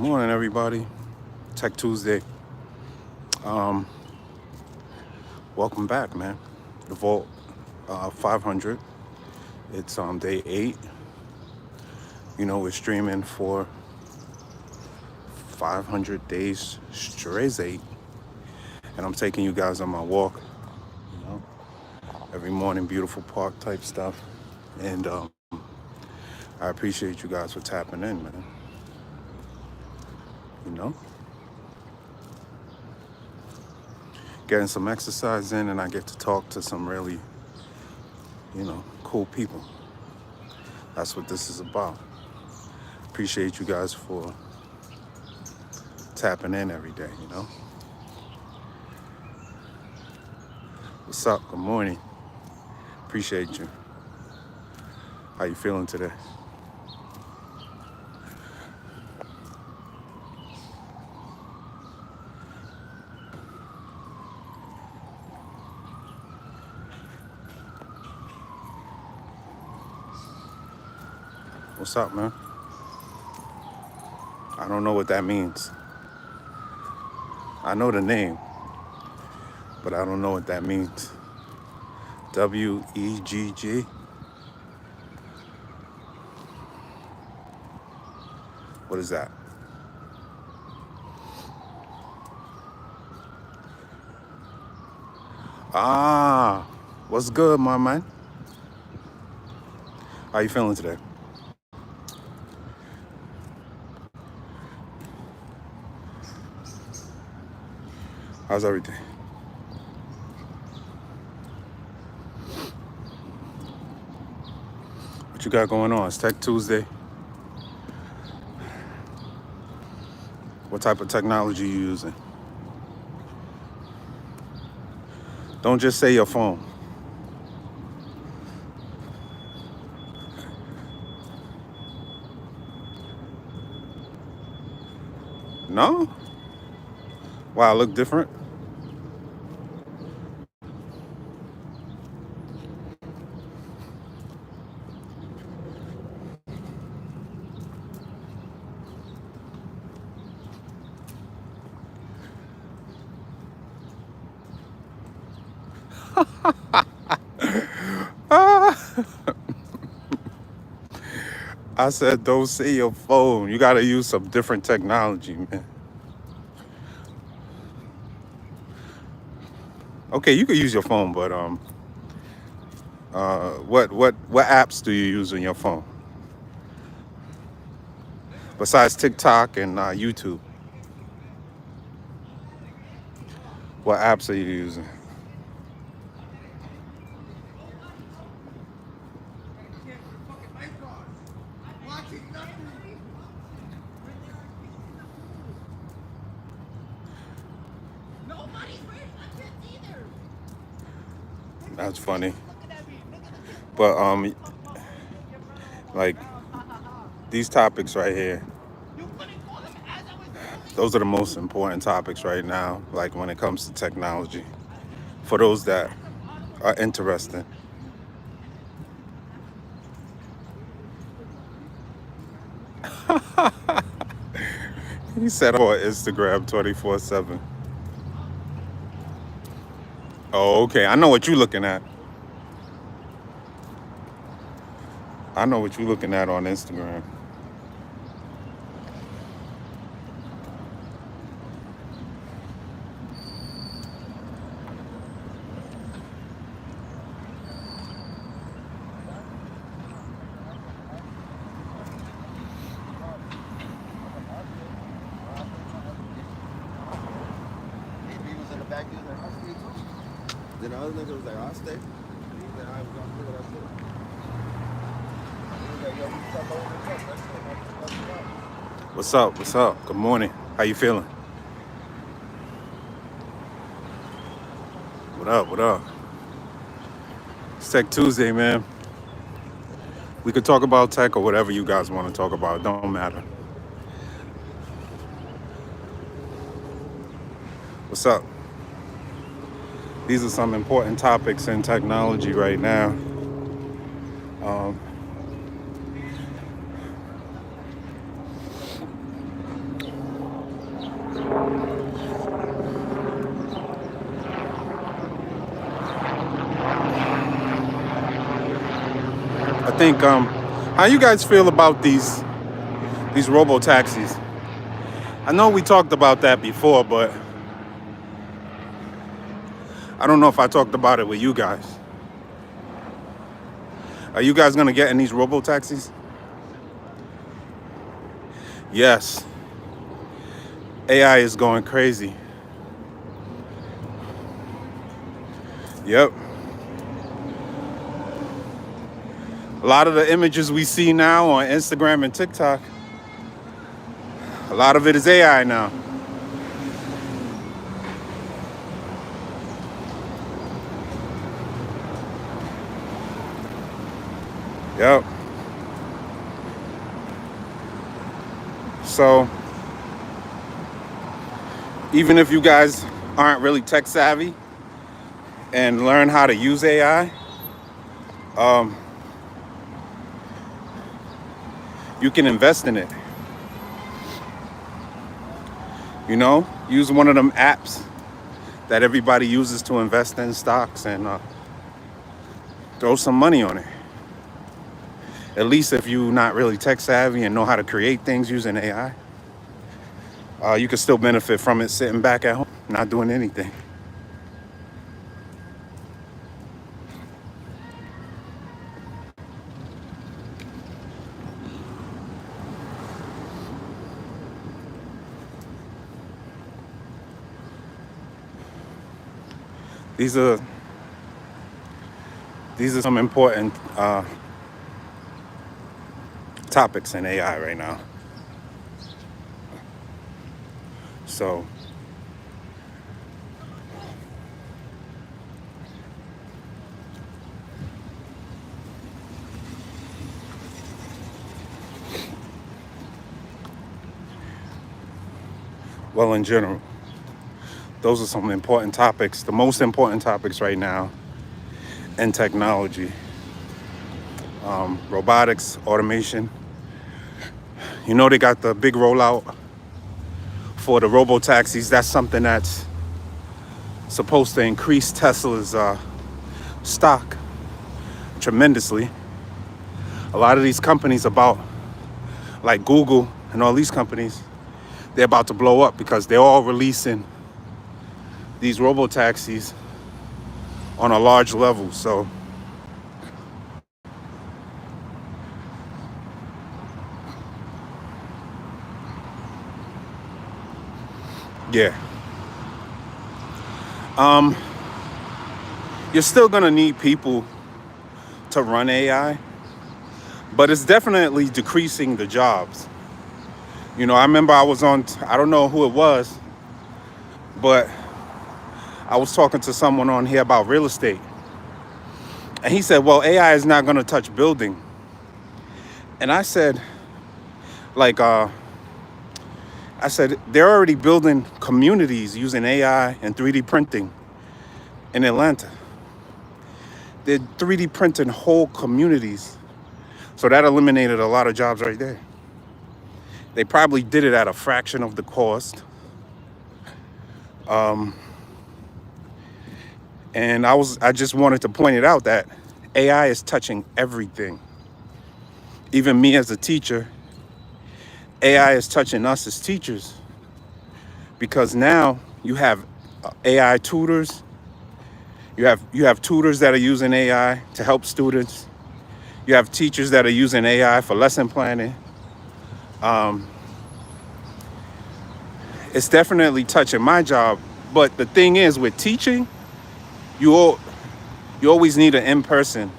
Morning, everybody. Tech Tuesday. Um, Welcome back, man. The Vault 500. It's day 8. We're streaming for 500 days straight, and I'm taking you guys on my walk. You know, every morning, beautiful park type stuff, and I appreciate you guys for tapping in, man. You know, getting some exercise in, and I get to talk to some really, cool people. That's what this is about. Appreciate you guys for tapping in every day, What's up? Good morning. Appreciate you. How you feeling today? What's up, man? I don't know what that means. I know the name, but I don't know what that means. WEGG? What is that? Ah, what's good, my man? How you feeling today? How's everything? What you got going on? It's Tech Tuesday. What type of technology you using? Don't just say your phone. No? Wow, I look different? I said, don't say your phone. You gotta use some different technology, man. Okay, you could use your phone, but what apps do you use on your phone besides TikTok and YouTube? What apps are you using? That's funny, but like these topics right here, those are the most important topics right now. Like when it comes to technology, for those that are interested. He said on Instagram 24/7. Oh, okay. I know what you're looking at. I know what you're looking at on Instagram. He was in the back. He was like, I'll stay too. Then the other nigga was like, I'll stay. He was like, I was gonna do what I said. He was like, yo, we stop over the truck. That's it. That's it. What's up? What's up? Good morning. How you feeling? What up? What up? It's Tech Tuesday, man. We could talk about tech or whatever you guys want to talk about. It don't matter. What's up? These are some important topics in technology right now. think, how you guys feel about these robo taxis? I know we talked about that before, but I don't know if I talked about it with you guys. Are you guys gonna get in these robo taxis? Yes. AI is going crazy. Yep. A lot of the images we see now on Instagram and TikTok, a lot of it is AI now. Yep. So even if you guys aren't really tech savvy and learn how to use AI, you can invest in it. You know, use one of them apps that everybody uses to invest in stocks and throw some money on it. At least if you're not really tech savvy and know how to create things using AI, you can still benefit from it sitting back at home, not doing anything. These are some important topics in AI right now. So well, in general, those are some important topics, the most important topics right now in technology. Robotics, automation. You know, they got the big rollout for the robo taxis. That's something that's supposed to increase Tesla's stock tremendously. A lot of these companies like Google and all these companies, they're about to blow up because they're all releasing these robo taxis on a large level. So yeah, you're still gonna need people to run AI, but it's definitely decreasing the jobs. You know, I remember I was on, I don't know who it was, but I was talking to someone on here about real estate. And he said, well, AI is not gonna touch building. And I said, they're already building communities using AI and 3D printing in Atlanta. They're 3D printing whole communities. So that eliminated a lot of jobs right there. They probably did it at a fraction of the cost. And I just wanted to point it out that AI is touching everything. Even me as a teacher, AI is touching us as teachers, because now you have AI tutors. You have tutors that are using AI to help students. You have teachers that are using AI for lesson planning. It's definitely touching my job. But the thing is, with teaching, you always need an in-person.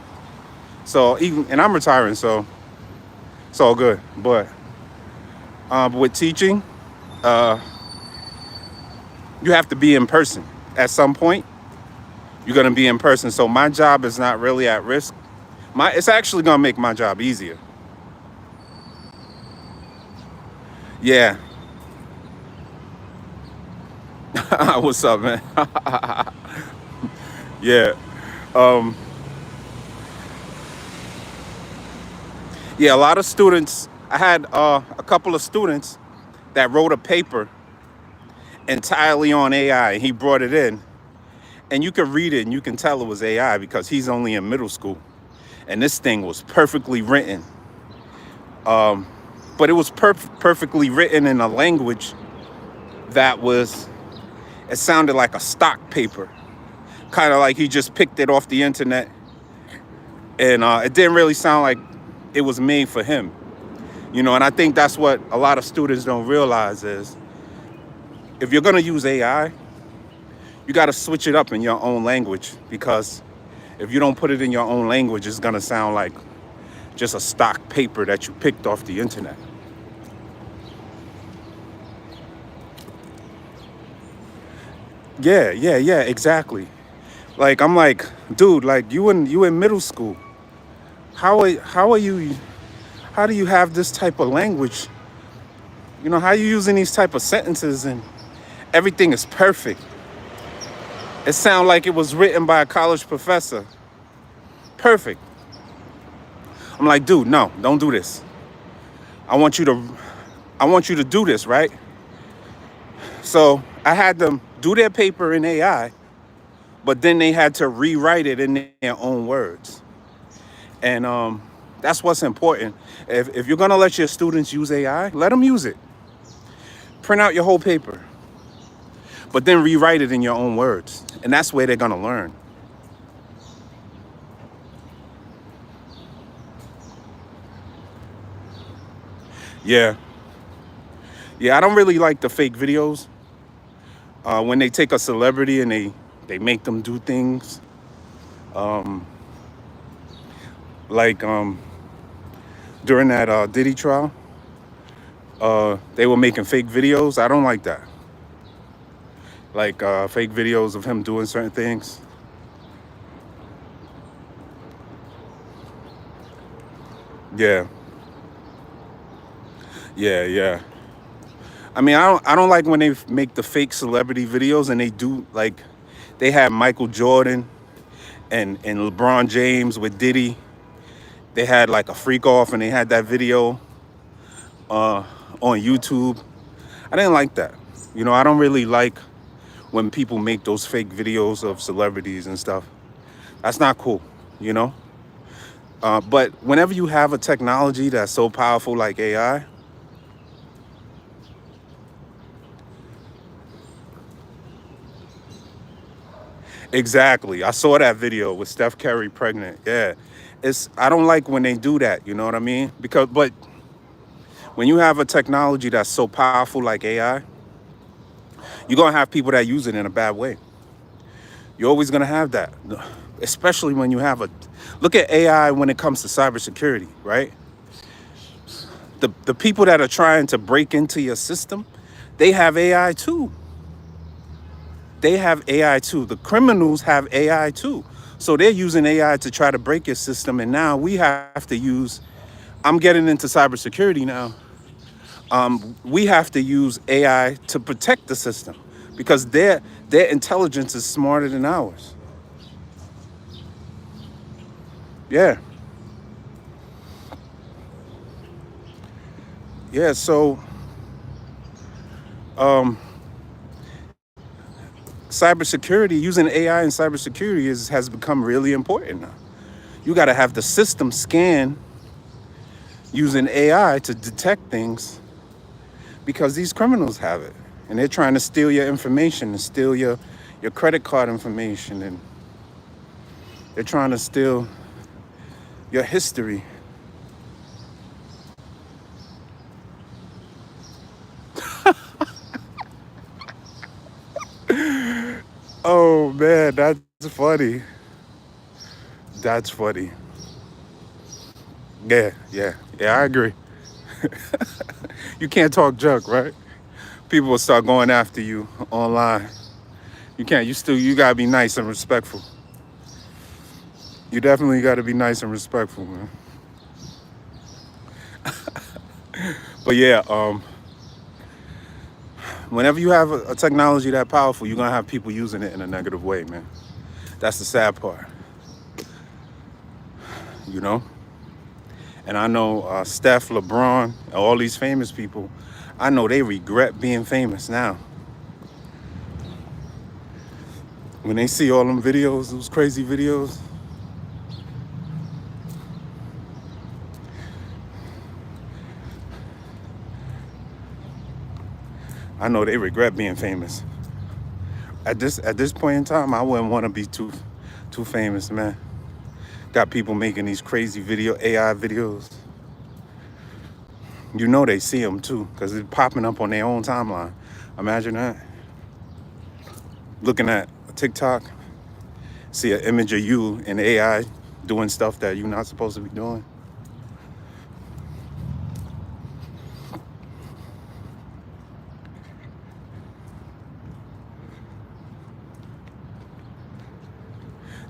So and I'm retiring, so it's all good. But with teaching, you have to be in person. At some point, you're gonna be in person. So my job is not really at risk. It's actually gonna make my job easier. Yeah. What's up, man? Yeah. Yeah, a lot of students, I had a couple of students that wrote a paper entirely on AI. He brought it in, and you could read it and you can tell it was AI because he's only in middle school. and this thing was perfectly written. But it was perfectly written in a language that was, it sounded like a stock paper, kind of like he just picked it off the internet, and it didn't really sound like it was made for him, you know. And I think that's what a lot of students don't realize is, if you're going to use AI, you got to switch it up in your own language, because if you don't put it in your own language, it's going to sound like just a stock paper that you picked off the internet. Yeah, exactly. Like, I'm like, dude, like, you in middle school. How are you, how do you have this type of language? You know, how are you using these type of sentences and everything is perfect? It sounds like it was written by a college professor. Perfect. I'm like, dude, no, don't do this. I want you to I want you to do this, right? So I had them do their paper in AI, but then they had to rewrite it in their own words. And that's what's important. If you're gonna let your students use AI, let them use it. Print out your whole paper, but then rewrite it in your own words. And that's where they're gonna learn. Yeah. Yeah, I don't really like the fake videos. When they take a celebrity and they make them do things. Like during that Diddy trial, they were making fake videos. I don't like that. Like fake videos of him doing certain things. Yeah, yeah. I mean, I don't like when they make the fake celebrity videos and they do like, they had Michael Jordan and LeBron James with Diddy. They had like a freak off and they had that video on YouTube. I didn't like that. You know, I don't really like when people make those fake videos of celebrities and stuff. That's not cool, you know? But whenever you have a technology that's so powerful like AI, exactly. I saw that video with Steph Curry pregnant. Yeah. I don't like when they do that, you know what I mean? But when you have a technology that's so powerful like AI, you're gonna have people that use it in a bad way. You're always gonna have that. Especially when you have look at AI when it comes to cybersecurity, right? The people that are trying to break into your system, they have AI too. They have AI too. The criminals have AI too. So they're using AI to try to break your system. And now we have to use, I'm getting into cybersecurity now. We have to use AI to protect the system because their intelligence is smarter than ours. Yeah. Yeah. So cybersecurity, using AI in cybersecurity has become really important now. You got to have the system scan using AI to detect things because these criminals have it and they're trying to steal your information and steal your credit card information, and they're trying to steal your history. Oh man, that's funny. That's funny. Yeah, I agree. You can't talk junk, right? People will start going after you online. You can't. You gotta be nice and respectful. You definitely gotta be nice and respectful, man. But yeah, whenever you have a technology that powerful, you're gonna have people using it in a negative way, man. That's the sad part, you know. And I know Steph, LeBron, all these famous people, I know they regret being famous now. When they see all them videos, those crazy videos, I know they regret being famous. At this point in time, I wouldn't want to be too famous, man. Got people making these crazy AI videos. You know they see them too, because it's popping up on their own timeline. Imagine that. Looking at TikTok, see an image of you in AI doing stuff that you're not supposed to be doing.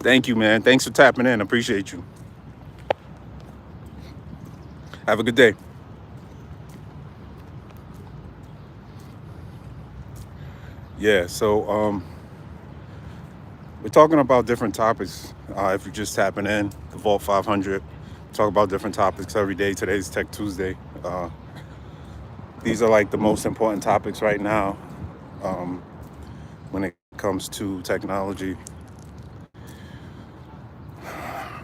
Thank you, man. Thanks for tapping in. Appreciate you. Have a good day. Yeah, so we're talking about different topics. If you're just tapping in, the Vault 500, talk about different topics every day. Today's Tech Tuesday. These are like the most important topics right now when it comes to technology,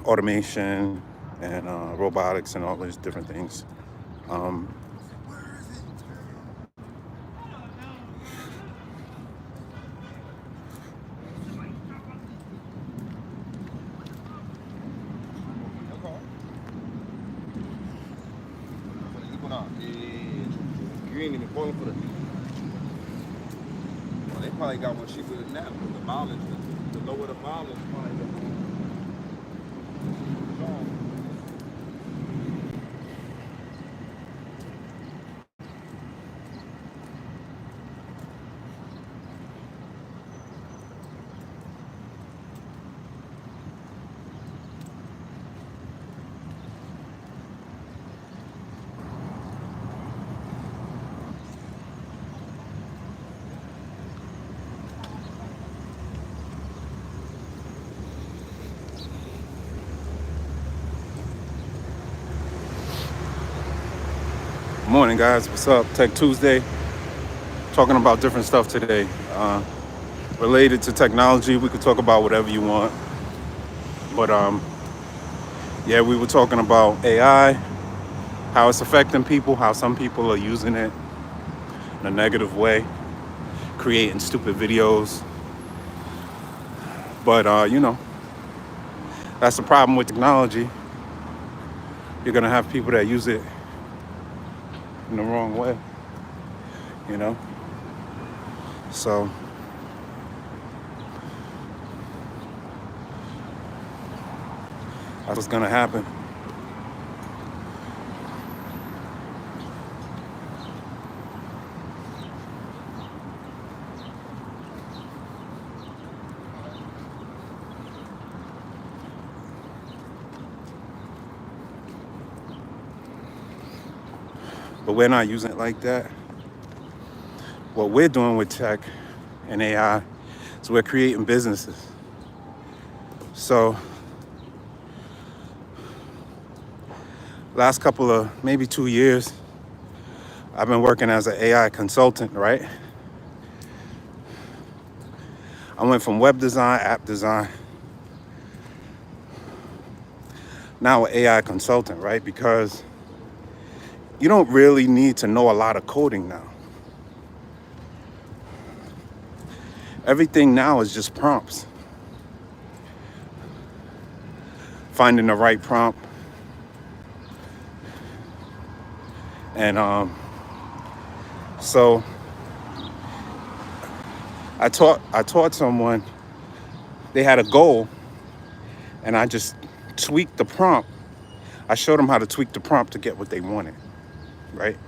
automation, and robotics, and all these different things. Um, You ain't even calling for the. Well, they probably got one cheaper than that. The mileage, the lower the mileage, probably. Morning, guys. What's up? Tech Tuesday. Talking about different stuff today. Related to technology, we could talk about whatever you want. But yeah, we were talking about AI, how it's affecting people, how some people are using it in a negative way, creating stupid videos. But that's the problem with technology. You're gonna have people that use it in the wrong way, you know? So that's what's gonna happen. But we're not using it like that. What we're doing with tech and AI is we're creating businesses. So last couple of maybe 2 years, I've been working as an AI consultant, right? I went from web design, app design, now an AI consultant, right? Because you don't really need to know a lot of coding now. Everything now is just prompts. Finding the right prompt. And so I taught someone, they had a goal, and I just tweaked the prompt. I showed them how to tweak the prompt to get what they wanted, right?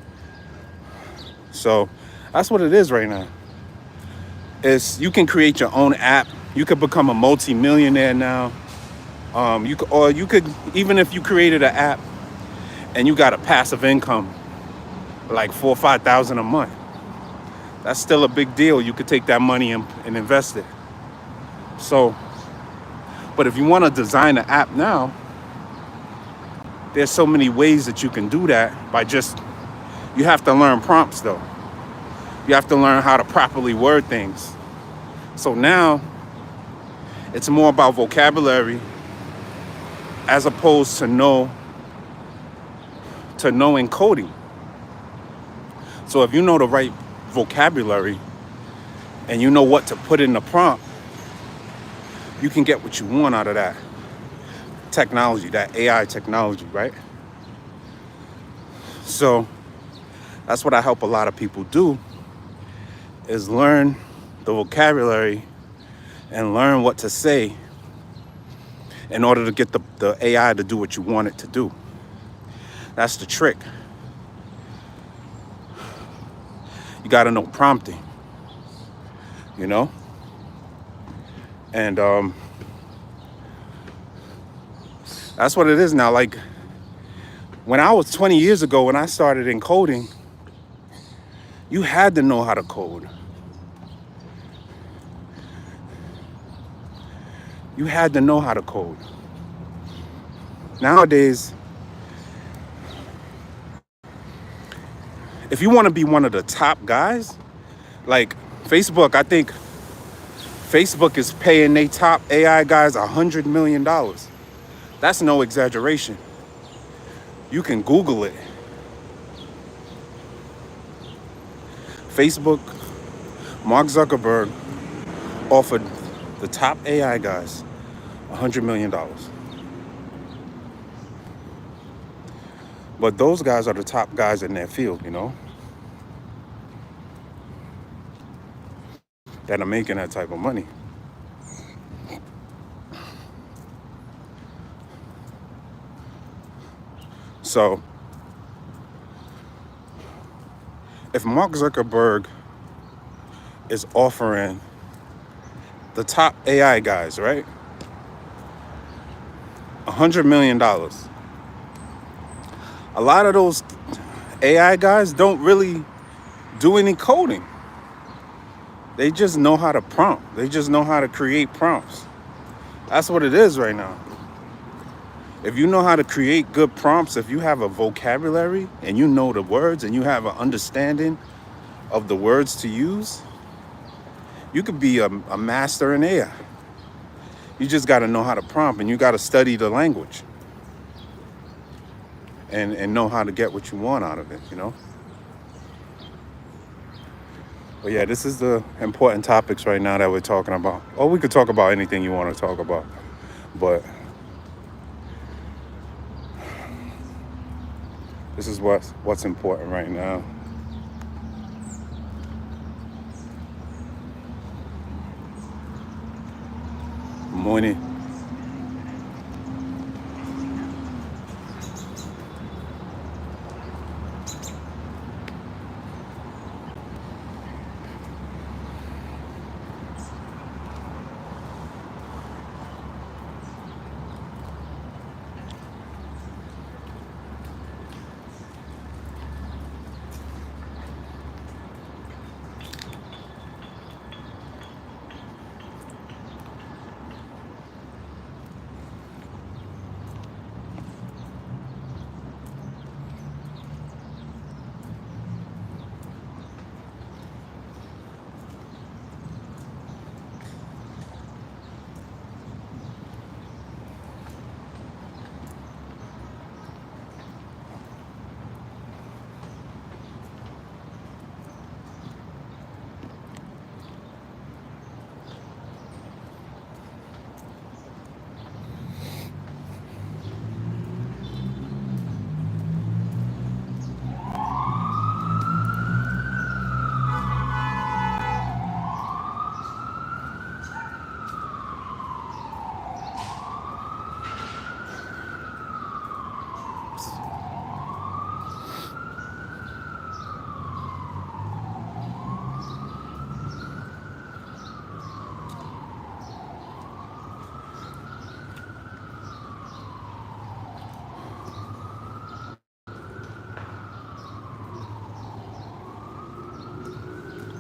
So that's what it is right now. You can create your own app. You could become a multi-millionaire now. You could, even if you created an app and you got a passive income, like 4,000 or 5,000 a month, that's still a big deal. You could take that money and invest it. So, but if you want to design an app now, there's so many ways that you can do that you have to learn prompts though. You have to learn how to properly word things. So now it's more about vocabulary as opposed to knowing coding. So if you know the right vocabulary and you know what to put in the prompt, you can get what you want out of that technology, that AI technology, right? So that's what I help a lot of people do, is learn the vocabulary and learn what to say in order to get the AI to do what you want it to do. That's the trick. You got to know prompting, you know? And that's what it is now. Like, when I was 20 years ago, when I started in coding, you had to know how to code. You had to know how to code. Nowadays, if you want to be one of the top guys, like Facebook, I think Facebook is paying their top AI guys $100 million. That's no exaggeration. You can Google it. Facebook, Mark Zuckerberg offered the top AI guys $100 million. But those guys are the top guys in their field, you know, that are making that type of money. So if Mark Zuckerberg is offering the top AI guys, right, $100 million, a lot of those AI guys don't really do any coding. They just know how to prompt. They just know how to create prompts. That's what it is right now. If you know how to create good prompts, if you have a vocabulary and you know the words and you have an understanding of the words to use, you could be a master in AI. You just got to know how to prompt, and you got to study the language and know how to get what you want out of it, you know? But yeah, this is the important topics right now that we're talking about. Or we could talk about anything you want to talk about. But this is what's important right now. Morning.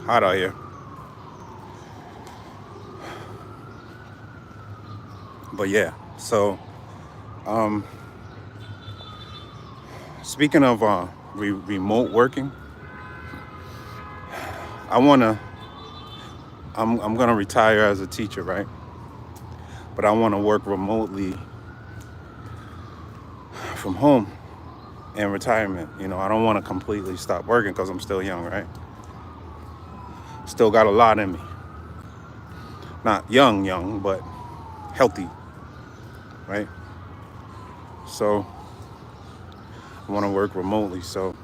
Hot out here. But yeah, so speaking of remote working, I'm gonna retire as a teacher, right? But I want to work remotely from home in retirement. You know, I don't want to completely stop working because I'm still young, right? Still got a lot in me. Not young, but healthy, right? So I want to work remotely. So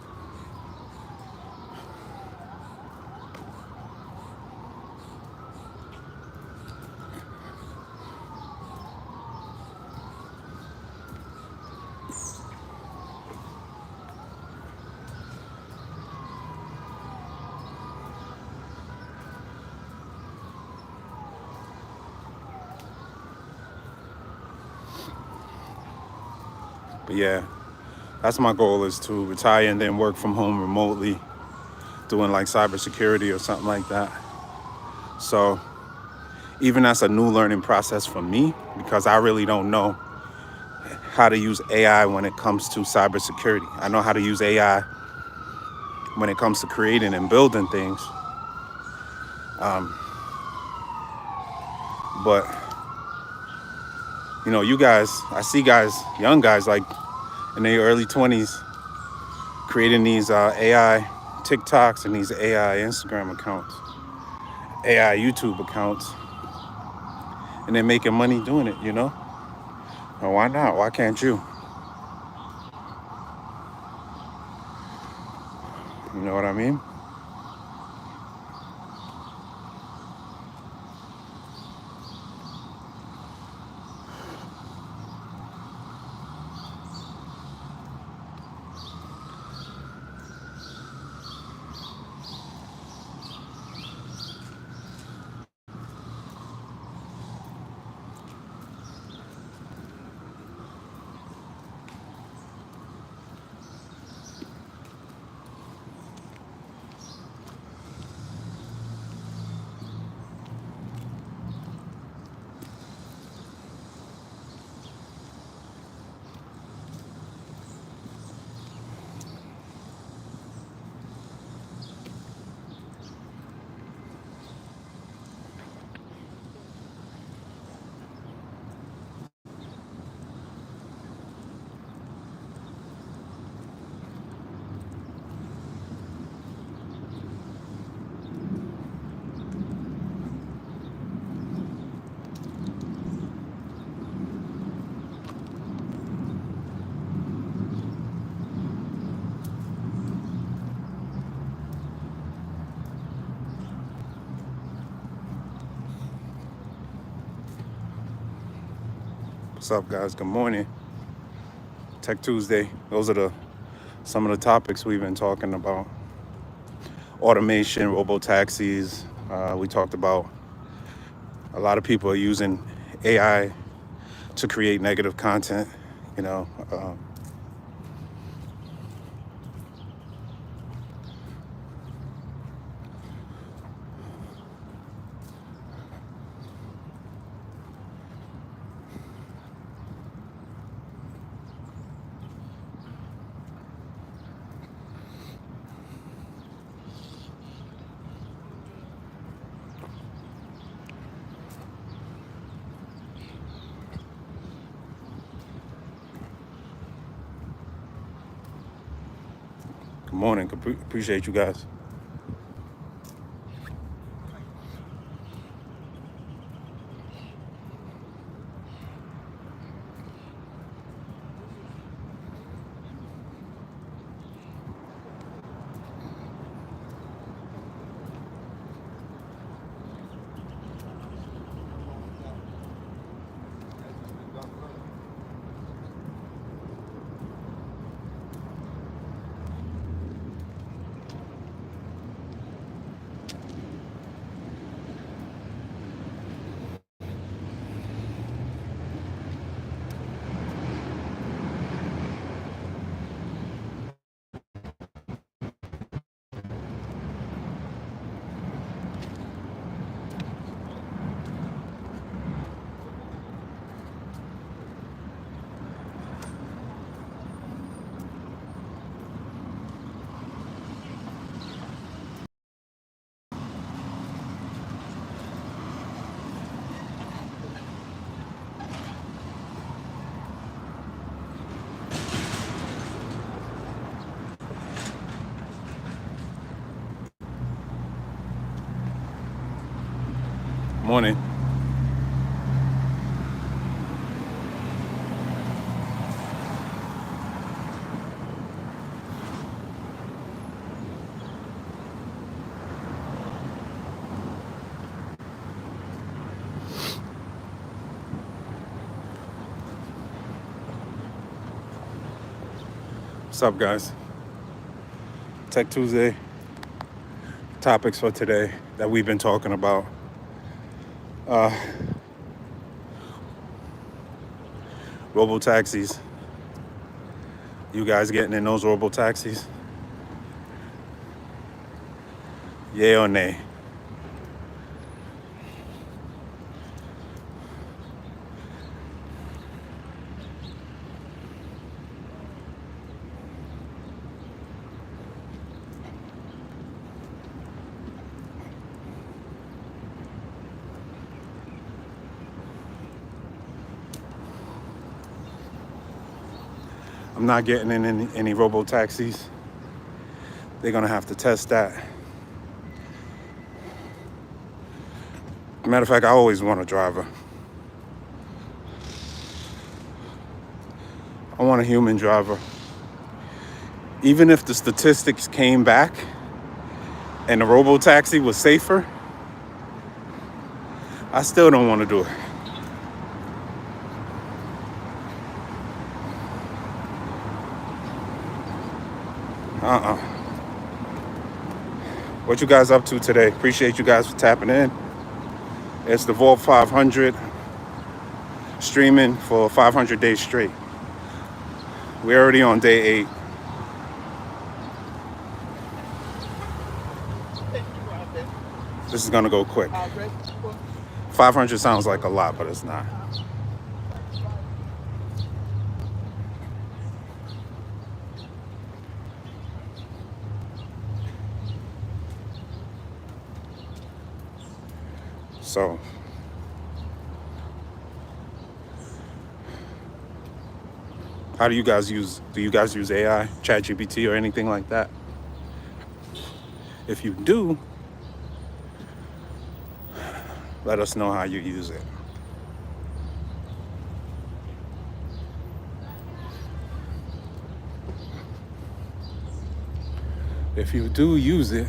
but yeah, that's my goal, is to retire and then work from home remotely, doing like cybersecurity or something like that. So even that's a new learning process for me, because I really don't know how to use AI when it comes to cybersecurity. I know how to use AI when it comes to creating and building things. But, you know, you guys, I see guys, young guys like in their early 20s, creating these AI TikToks and these AI Instagram accounts, AI YouTube accounts, and they're making money doing it, you know? Well, why not? Why can't you? You know what I mean? What's up, guys? Good morning. Tech Tuesday. Those are some of the topics we've been talking about. Automation, robo-taxis. We talked about a lot of people are using AI to create negative content, you know. Good morning. Appreciate you guys. Morning. What's up, guys? Tech Tuesday. Topics for today that we've been talking about. Robo taxis. You guys getting in those robo taxis? Yay or nay? I'm not getting in any robo taxis. They're gonna have to test that. Matter of fact, I always want a driver. I want a human driver. Even if the statistics came back and the robo taxi was safer, I still don't want to do it. What you guys up to today? Appreciate you guys for tapping in. It's the Vault 500 streaming for 500 days straight. We're already on day 8. This is gonna go quick. 500 sounds like a lot, but it's not. So, how do you guys use AI, ChatGPT, or anything like that? If you do, let us know how you use it. If you do use it,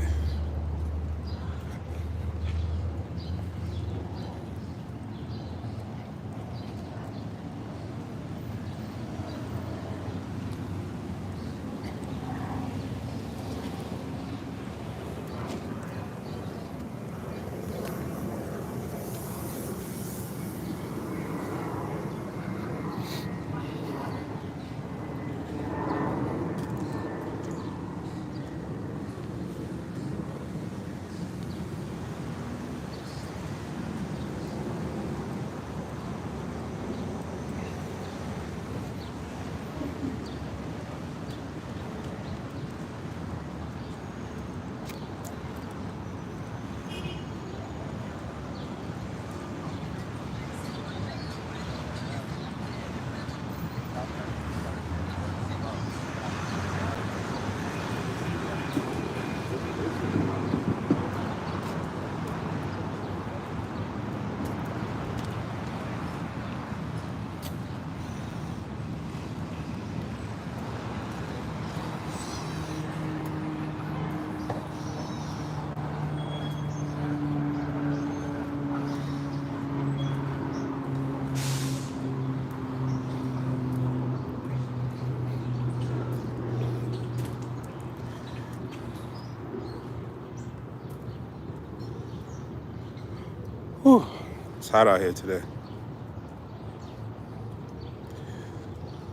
it's hot out here today.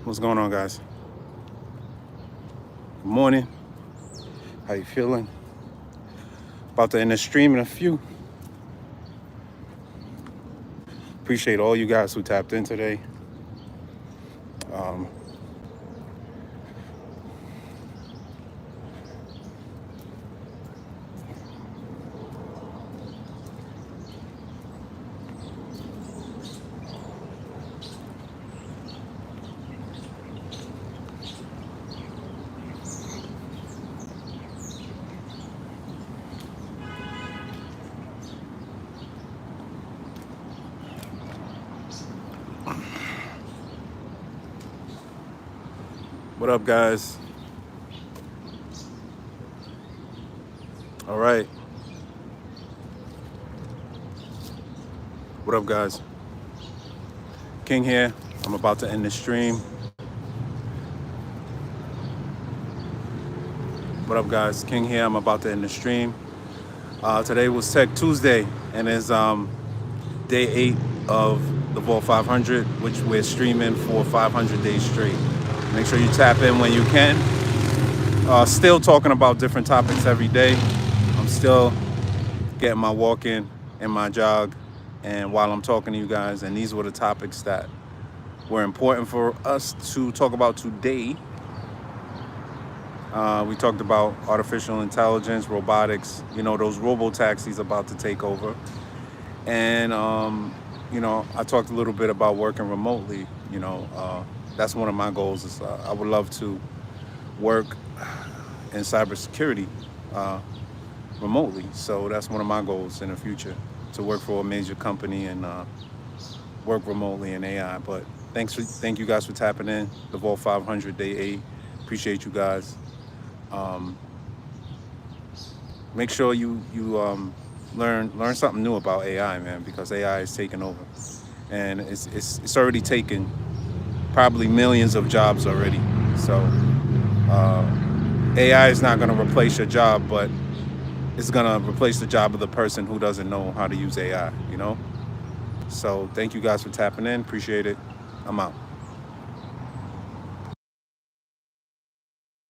What's going on, guys? Good morning. How you feeling? About to end the stream in a few. Appreciate all you guys who tapped in today. What up, guys? All right. What up, guys? King here. I'm about to end the stream. What up, guys? King here. I'm about to end the stream. Today was Tech Tuesday, and it's day 8 of the Vault 500, which we're streaming for 500 days straight. Make sure you tap in when you can. Still talking about different topics every day. I'm still getting my walk in and my jog, and while I'm talking to you guys, and these were the topics that were important for us to talk about today. We talked about artificial intelligence, robotics, those robo-taxis about to take over. And, I talked a little bit about working remotely. That's one of my goals. Is I would love to work in cybersecurity remotely. So that's one of my goals in the future, to work for a major company and work remotely in AI. But thank you guys for tapping in. The Vault 500 Day 8. Appreciate you guys. Make sure you learn something new about AI, man, because AI is taking over, and it's already taken probably millions of jobs already. So AI is not going to replace your job, but it's going to replace the job of the person who doesn't know how to use AI. So thank you guys for tapping in. Appreciate it. I'm out.